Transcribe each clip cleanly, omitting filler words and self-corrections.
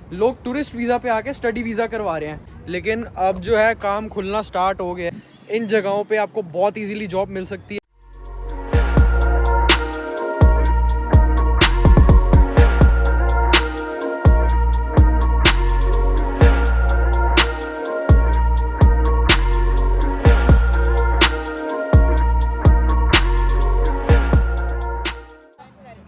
लोग tourist visa पे आके स्टडी वीज़ा करवा रहे हैं, लेकिन अब जो है काम खुलना स्टार्ट हो गया है। इन जगहों पे आपको बहुत इजीली जॉब मिल सकती है।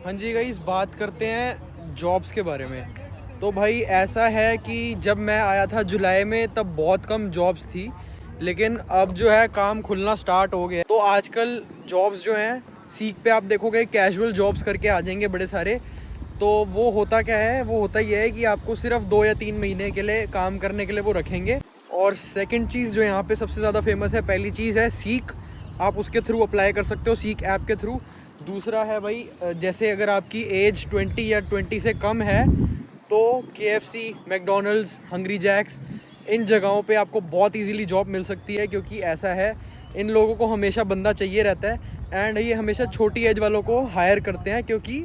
हाँ जी गाइस, बात करते हैं जॉब्स के बारे में। तो भाई ऐसा है कि जब मैं आया था जुलाई में तब बहुत कम जॉब्स थी, लेकिन अब जो है काम खुलना स्टार्ट हो गया। तो आजकल जॉब्स जो हैं सीख पे आप देखोगे कैजुअल जॉब्स करके आ जाएंगे बड़े सारे। तो वो होता क्या है, वो होता ये है कि आपको सिर्फ 2 या 3 महीने के लिए काम करने के लिए वो रखेंगे। और सेकंड चीज़ जो यहाँ पे सबसे ज़्यादा फेमस है, पहली चीज़ है सीख, आप उसके थ्रू अप्लाई कर सकते हो, सीख ऐप के थ्रू। दूसरा है भाई, जैसे अगर आपकी एज 20 या 20 से कम है तो KFC, मैकडोनल्ड्स, हंग्री जैक्स, इन जगहों पे आपको बहुत इजीली जॉब मिल सकती है। क्योंकि ऐसा है, इन लोगों को हमेशा बंदा चाहिए रहता है एंड ये हमेशा छोटी एज वालों को हायर करते हैं क्योंकि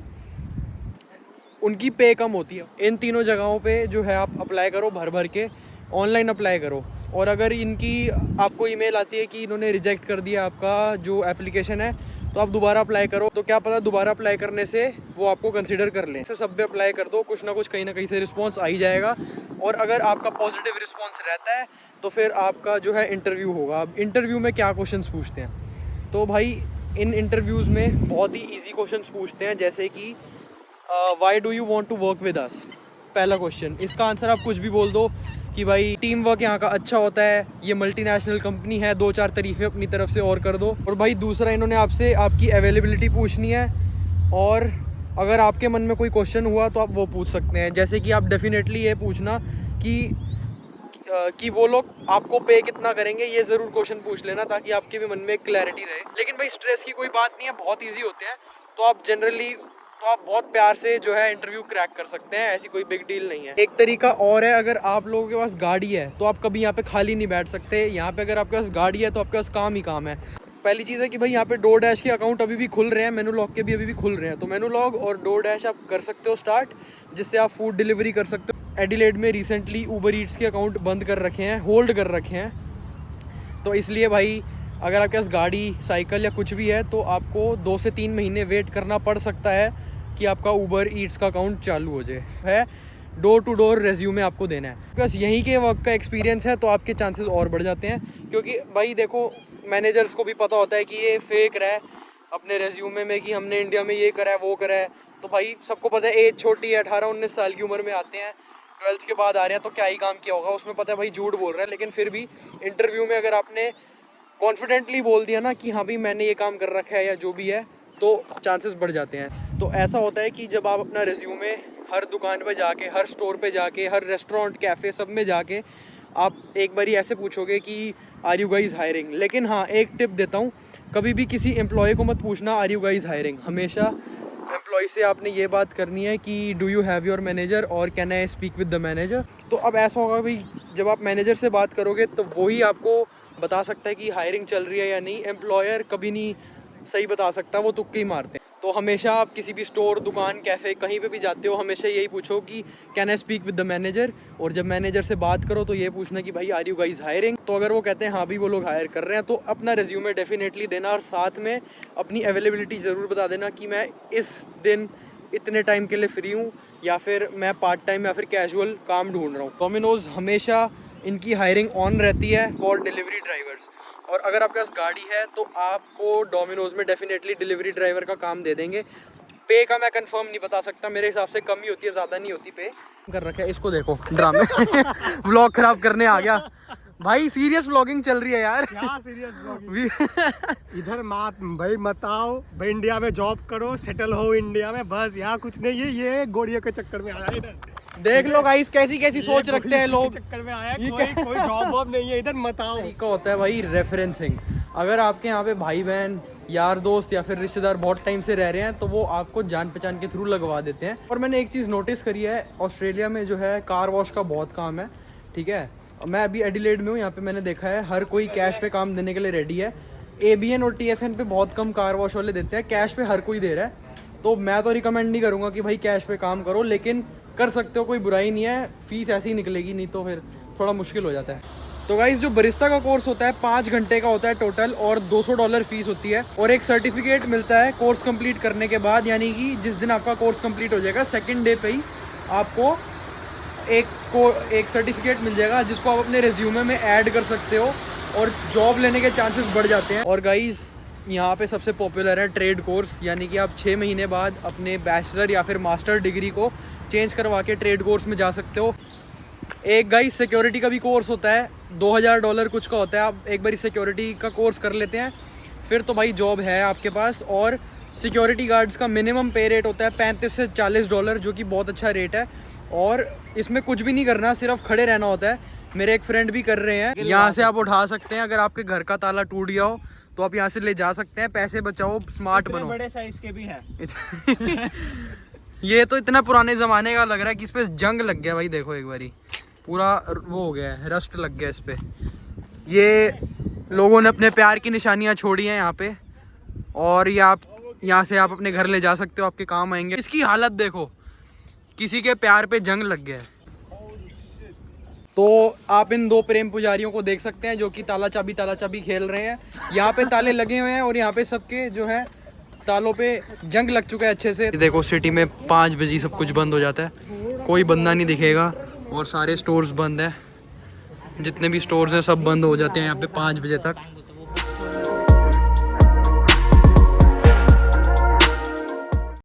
उनकी पे कम होती है। इन तीनों जगहों पे जो है आप अप्लाई करो, भर भर के ऑनलाइन अप्लाई करो। और अगर इनकी आपको ईमेल आती है कि इन्होंने रिजेक्ट कर दिया आपका जो एप्लीकेशन है, तो आप दोबारा अप्लाई करो। तो क्या पता दोबारा अप्लाई करने से वो आपको कंसीडर कर लें। तो सब पे अप्लाई कर दो, कुछ ना कुछ कहीं ना कहीं से रिस्पांस आ ही जाएगा। और अगर आपका पॉजिटिव रिस्पांस रहता है तो फिर आपका जो है इंटरव्यू होगा। अब इंटरव्यू में क्या क्वेश्चंस पूछते हैं, तो भाई इन इंटरव्यूज़ में बहुत ही ईजी क्वेश्चंस पूछते हैं, जैसे कि why do you want to work with us, पहला क्वेश्चन। इसका आंसर आप कुछ भी बोल दो कि भाई टीम वर्क यहाँ का अच्छा होता है, ये मल्टीनेशनल कंपनी है, 2-4 तारीफ़ें अपनी तरफ से और कर दो। और भाई दूसरा, इन्होंने आपसे आपकी अवेलेबिलिटी पूछनी है। और अगर आपके मन में कोई क्वेश्चन हुआ तो आप वो पूछ सकते हैं, जैसे कि आप डेफिनेटली ये पूछना कि वो लोग आपको पे कितना करेंगे, ये ज़रूर क्वेश्चन पूछ लेना ताकि आपके भी मन में एक क्लैरिटी रहे। लेकिन भाई स्ट्रेस की कोई बात नहीं है, बहुत ईजी होते हैं। तो आप बहुत प्यार से जो है इंटरव्यू क्रैक कर सकते हैं, ऐसी कोई बिग डील नहीं है। एक तरीका और है, अगर आप लोगों के पास गाड़ी है तो आप कभी यहाँ पे खाली नहीं बैठ सकते। यहाँ पे अगर आपके पास गाड़ी है तो आपके पास काम ही काम है। पहली चीज़ है कि भाई यहाँ पे डोरडैश के अकाउंट अभी भी खुल रहे हैं, मेनू लॉग के भी अभी भी खुल रहे हैं। तो मेनू लॉग और डोरडैश आप कर सकते हो स्टार्ट, जिससे आप फूड डिलीवरी कर सकते हो। एडिलेड में रिसेंटली ऊबर ईट्स के अकाउंट बंद कर रखे हैं, होल्ड कर रखे हैं। तो इसलिए भाई अगर आपके पास गाड़ी, साइकिल या कुछ भी है तो आपको 2 से 3 महीने वेट करना पड़ सकता है कि आपका ऊबर ईट्स का अकाउंट चालू हो जाए। है डोर टू डोर रेज्यूमे आपको देना है, बस यहीं के वर्क का एक्सपीरियंस है तो आपके चांसेस और बढ़ जाते हैं। क्योंकि भाई देखो, मैनेजर्स को भी पता होता है कि ये फेक रहा है अपने रेज्यूमे में कि हमने इंडिया में ये करा है वो करा है। तो भाई सबको पता है एज छोटी है, 18-19 साल की उम्र में आते हैं, 12th के बाद आ रहे हैं, तो क्या ही काम किया होगा, उसमें पता है भाई झूठ बोल रहा है। लेकिन फिर भी इंटरव्यू में अगर आपने कॉन्फिडेंटली बोल दिया ना कि हाँ भाई मैंने ये काम कर रखा है या जो भी है, तो चांसेस बढ़ जाते हैं। तो ऐसा होता है कि जब आप अपना रिज्यूमे हर दुकान पे जाके, हर स्टोर पे जाके, हर रेस्टोरेंट, कैफ़े, सब में जाके आप एक बारी ऐसे पूछोगे कि आर यू गाइज हायरिंग। लेकिन हाँ, एक टिप देता हूँ, कभी भी किसी एम्प्लॉय को मत पूछना आर यू गाइज हायरिंग। हमेशा एम्प्लॉय से आपने ये बात करनी है कि do you have your manager और can I speak with the manager. तो अब ऐसा होगा भाई, जब आप मैनेजर से बात करोगे तो वही आपको बता सकता है कि हायरिंग चल रही है या नहीं। एम्प्लॉयर कभी नहीं सही बता सकता, वो तुक्के ही मारते हैं। तो हमेशा आप किसी भी स्टोर, दुकान, कैफ़े, कहीं पे भी जाते हो, हमेशा यही पूछो कि can I speak with the manager. और जब मैनेजर से बात करो तो ये पूछना कि भाई आर यू गाइज हायरिंग। तो अगर वो कहते हैं हाँ भी वो लोग हायर कर रहे हैं, तो अपना रिज्यूमे डेफिनेटली देना और साथ में अपनी अवेलेबिलिटी ज़रूर बता देना कि मैं इस दिन इतने टाइम के लिए फ्री हूँ, या फिर मैं पार्ट टाइम या फिर कैजुअल काम ढूंढ रहा हूँ। डोमिनोज़ हमेशा इनकी हायरिंग ऑन रहती है फॉर डिलीवरी ड्राइवर्स। और अगर आपके पास गाड़ी है तो आपको डोमिनोज़ में डेफिनेटली डिलीवरी ड्राइवर का काम दे देंगे। पे का मैं कंफर्म नहीं बता सकता, मेरे हिसाब से कम ही होती है, ज़्यादा नहीं होती पे। कर रखा है इसको, देखो ड्रामे व्लॉग खराब करने आ गया भाई। सीरियस व्लॉगिंग चल रही है यार। क्या सीरियस व्लॉगिंग इधर मत भाई, मत आओ भाई, इंडिया में जॉब करो, सेटल हो इंडिया में, बस यहाँ कुछ नहीं है। ये गोड़ियों के चक्कर में आया इधर, देख लो गाइस कैसी कैसी सोच रखते हैं लोग। चक्कर में आया, कोई जॉब वॉब नहीं है इधर, मत आओ। तरीका होता है भाई रेफरेंसिंग। अगर आपके यहाँ पे भाई बहन, यार दोस्त या फिर रिश्तेदार बहुत टाइम से रह रहे हैं तो वो आपको जान पहचान के थ्रू लगवा देते हैं। और मैंने एक चीज़ नोटिस करी है, ऑस्ट्रेलिया में जो है कार वॉश का बहुत काम है, ठीक है। मैं अभी एडिलेड में हूँ, यहाँ पे मैंने देखा है हर कोई कैश पे काम देने के लिए रेडी है। ABN और TFN पे बहुत कम कार वॉश वाले देते हैं, कैश पे हर कोई दे रहा है। तो मैं तो रिकमेंड नहीं करूँगा कि भाई कैश पे काम करो, लेकिन कर सकते हो, कोई बुराई नहीं है, फीस ऐसी ही निकलेगी, नहीं तो फिर थोड़ा मुश्किल हो जाता है। तो गाइस जो बरिस्ता का कोर्स होता है 5 घंटे का होता है टोटल, और $200 फीस होती है, और एक सर्टिफिकेट मिलता है कोर्स कंप्लीट करने के बाद, यानी कि जिस दिन आपका कोर्स कंप्लीट हो जाएगा सेकंड डे पे ही आपको एक सर्टिफिकेट मिल जाएगा, जिसको आप अपने रिज्यूमे में ऐड कर सकते हो और जॉब लेने के चांसेस बढ़ जाते हैं। और गाइस यहाँ पे सबसे पॉपुलर है ट्रेड कोर्स, यानी कि आप 6 महीने बाद अपने बैचलर या फिर मास्टर डिग्री को चेंज करवा के ट्रेड कोर्स में जा सकते हो। एक गाइस सिक्योरिटी का भी कोर्स होता है, $2000 कुछ का होता है। आप एक बार सिक्योरिटी का कोर्स कर लेते हैं फिर तो भाई जॉब है आपके पास। और सिक्योरिटी गार्ड्स का मिनिमम पे रेट होता है $35 से $40, जो कि बहुत अच्छा रेट है, और इसमें कुछ भी नहीं करना, सिर्फ खड़े रहना होता है। मेरे एक फ्रेंड भी कर रहे हैं। यहाँ से आप उठा सकते हैं, अगर आपके घर का ताला टूट गया हो तो आप यहाँ से ले जा सकते हैं। पैसे बचाओ, स्मार्ट बनो। बड़े साइज के भी हैं। ये तो इतना पुराने ज़माने का लग रहा है कि इस पे जंग लग गया भाई, देखो एक बारी पूरा वो हो गया है, रस्ट लग गया इस पे। ये लोगों ने अपने प्यार की निशानियाँ छोड़ी हैं यहाँ पे, और ये आप यहाँ से आप अपने घर ले जा सकते हो, आपके काम आएंगे। इसकी हालत देखो, किसी के प्यार पे जंग लग गया है। तो आप इन 2 प्रेम पुजारियों को देख सकते हैं जो कि ताला चाबी खेल रहे हैं। यहाँ पे ताले लगे हुए हैं और यहाँ पे सबके जो है तालों पे जंग लग चुका है अच्छे से। देखो सिटी में 5 बजे सब कुछ बंद हो जाता है, कोई बंदा नहीं दिखेगा, और सारे स्टोर्स बंद है, जितने भी स्टोर्स हैं सब बंद हो जाते हैं यहाँ पे 5 बजे तक।